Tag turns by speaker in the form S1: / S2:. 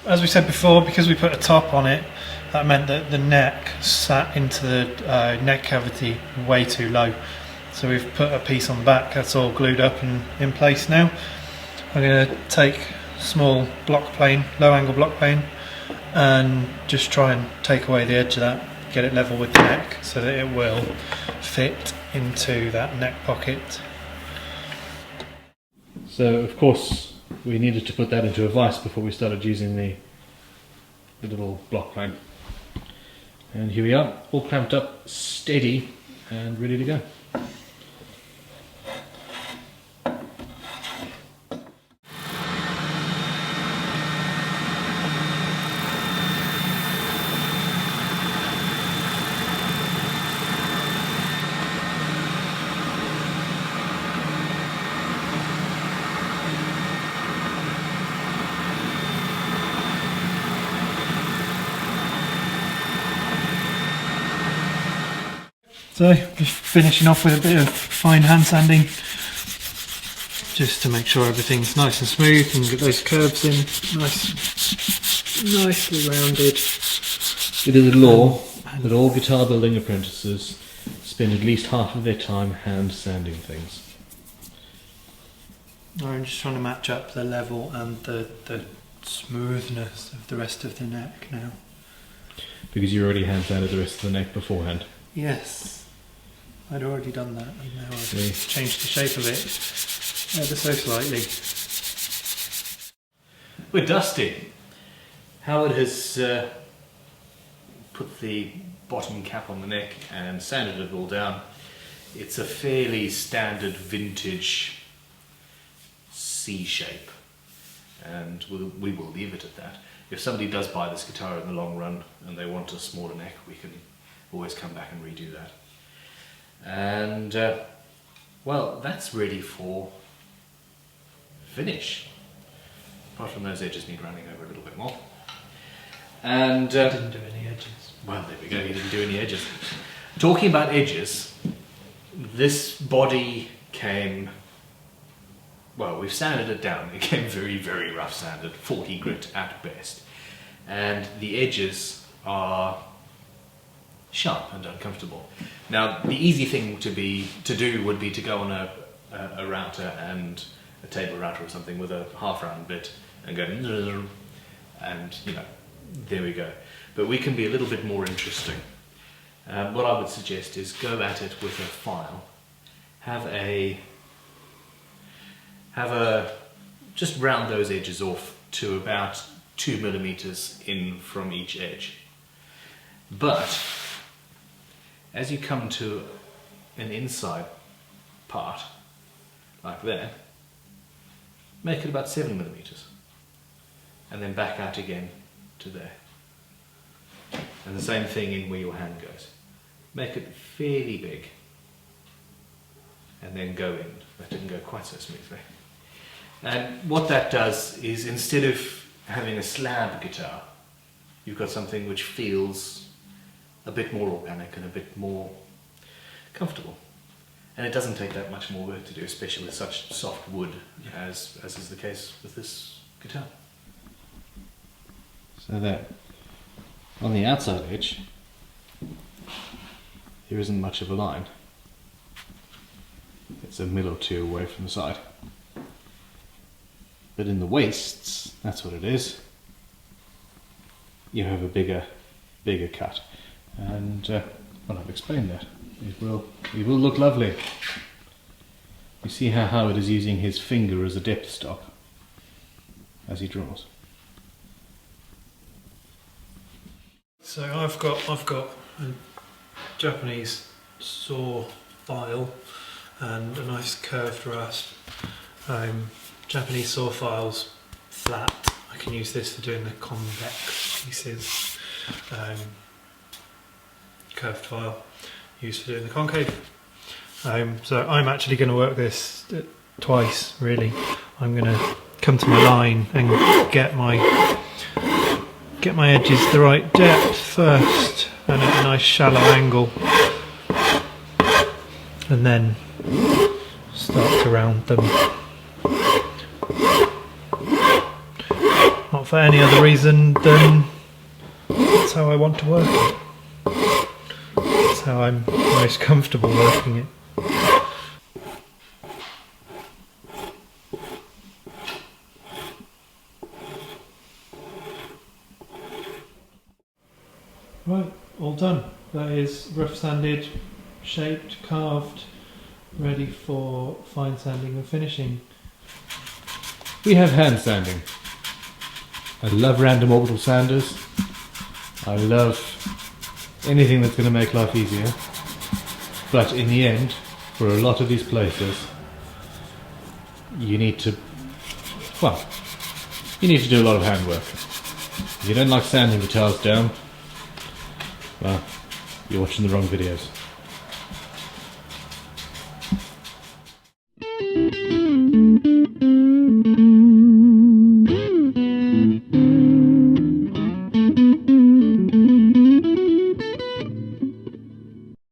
S1: As we said before, because we put a top on it, that meant that the neck sat into the neck cavity way too low. So we've put a piece on the back that's all glued up and in place now. I'm going to take a small block plane, low angle block plane, and just try and take away the edge of that, get it level with the neck so that it will fit into that neck pocket.
S2: So of course we needed to put that into a vise before we started using the little block plane. And here we are, all clamped up, steady and ready to go.
S1: So just finishing off with a bit of fine hand sanding, just to make sure everything's nice and smooth and get those curves in nicely rounded.
S2: It is a law that all guitar building apprentices spend at least half of their time hand sanding things.
S1: I'm just trying to match up the level and the smoothness of the rest of the neck now.
S2: Because you already hand sanded the rest of the neck beforehand.
S1: Yes. I'd already done that, and now I've changed the shape of it ever so slightly.
S2: We're dusty. Howard has put the bottom cap on the neck and sanded it all down. It's a fairly standard vintage C shape, and we will leave it at that. If somebody does buy this guitar in the long run and they want a smaller neck, we can always come back and redo that. And well, that's ready for finish. Apart from those edges need running over a little bit more. And
S1: didn't do any edges.
S2: Well, there we go, he didn't do any edges. Talking about edges, this body came, well, we've sanded it down. It came very, very rough sanded, 40 grit at best. And the edges are sharp and uncomfortable. Now, the easy thing to do would be to go on a router and a table router or something with a half round bit and go, and you know, there we go. But we can be a little bit more interesting. What I would suggest is go at it with a file. Just round those edges off to about 2 millimeters in from each edge. But as you come to an inside part, like that, make it about 7 millimeters. And then back out again to there. And the same thing in where your hand goes. Make it fairly big. And then go in. That didn't go quite so smoothly. And what that does is, instead of having a slab guitar, you've got something which feels a bit more organic and a bit more comfortable. And it doesn't take that much more work to do, especially with such soft wood as is the case with this guitar. So that on the outside edge, there isn't much of a line. It's a mil or two away from the side. But in the waists, that's what it is. You have a bigger cut. And well, I've explained that. It will look lovely. You see how Howard is using his finger as a depth stop as he draws.
S1: So I've got a Japanese saw file and a nice curved rasp. Japanese saw files flat. I can use this for doing the convex pieces. Curved file used for doing the concave. So I'm actually going to work this twice, really. I'm going to come to my line and get my edges the right depth first, and at a nice shallow angle, and then start to round them. Not for any other reason than that's how I want to work it. That's how I'm most comfortable working it. Right, all done. That is rough sanded, shaped, carved, ready for fine sanding and finishing.
S3: We have hand sanding. I love random orbital sanders. I love anything that's going to make life easier. But in the end, for a lot of these places, you need to do a lot of handwork. If you don't like sanding your tiles down, well, you're watching the wrong videos.